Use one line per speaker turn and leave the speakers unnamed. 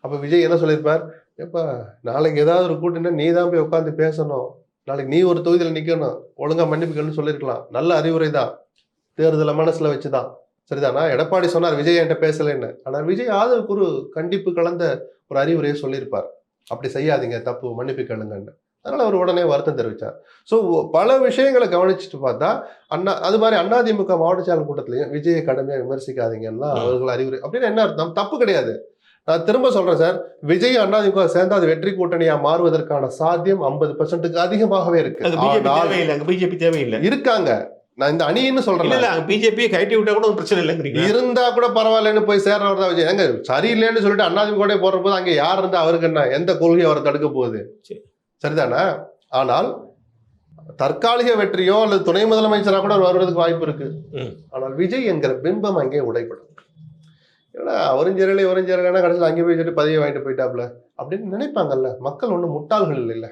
அப்ப விஜய் என்ன சொல்லியிருப்பார்? "ஏப்பா நாளைக்கு ஏதாவது ஒரு கூட்டணினா நீ தான் போய் உட்கார்ந்து பேசணும். நாளைக்கு நீ ஒரு தொகுதியில நிக்கணும். ஒழுங்கா மன்னிப்பு கேளுன்னு சொல்லியிருக்கலாம். நல்ல அறிவுரை தான். தேர்தல மனசுல வச்சு தான். சரிதானா? எடப்பாடி சொன்னார் விஜய் என்ட்ட பேசலன்னு. ஆனா விஜய் ஆதவருக்கு ஒரு கண்டிப்பு கலந்த ஒரு அறிவுரையை சொல்லியிருப்பார். அப்படி செய்யாதீங்க, தப்பு, மன்னிப்பு கேளுங்கன்னு. அதனால அவர் உடனே வருத்தம் தெரிவிச்சார். ஸோ பல விஷயங்கள கவனிச்சுட்டு பார்த்தா, அது மாரி அதிமுக மாவட்ட செயலாளர் கூட்டத்திலயும் விஜய கடுமையா விமர்சிக்காதீங்கன்னுலாம்
ம்.
அவர்கள் அறிவுரை அப்படின்னு என்ன அர்த்தம்? தப்பு கிடையாது. நான் திரும்ப சொல்றேன் சார். விஜய் அதிமுக சேர்ந்தா அது வெற்றி கூட்டணியா மாறுவதற்கான சாத்தியம் 50%க்கு அதிகமாகவே இருக்கு.
அங்க பிஜேபி
ஆனால்
தேவையில்ல. அங்க பிஜேபி தேவையில்ல.
இருக்காங்க. நான் இந்த அணின்னு
இல்ல,
சொல்றேன்.
இல்ல. அங்க பிஜேபியை கழட்டி விட்டா கூட ஒரு பிரச்சனை இல்லைங்கிறீங்க.
இருந்தா கூட பரவாயில்லன்னு போய் சேர்றவர் தான் விஜய். ஏங்க சரியில்லைன்னு சொல்லிட்டு அதிமுக போற போது அங்க யார் இருந்தா அவருக்கு என்ன? எந்த கொள்கை அவரை தடுக்க போகுது?
சரி.
சரிதானே? ஆனால் தற்காலிக வெற்றியோ அல்லது துணை முதலமைச்சரா கூட வருவதற்கு வாய்ப்பு இருக்கு. ஆனால் விஜய் என்கிற பிம்பம் அங்கே உடைப்படும். ஏன்னா அவரும் சேரல இவரும் சேரலன்னா கடைசியில் அங்கே போய் சொல்லிட்டு பதவியை வாங்கிட்டு போயிட்டாப்ல அப்படின்னு நினைப்பாங்கல்ல. மக்கள் ஒன்றும் முட்டாள்கள் இல்லைல்ல.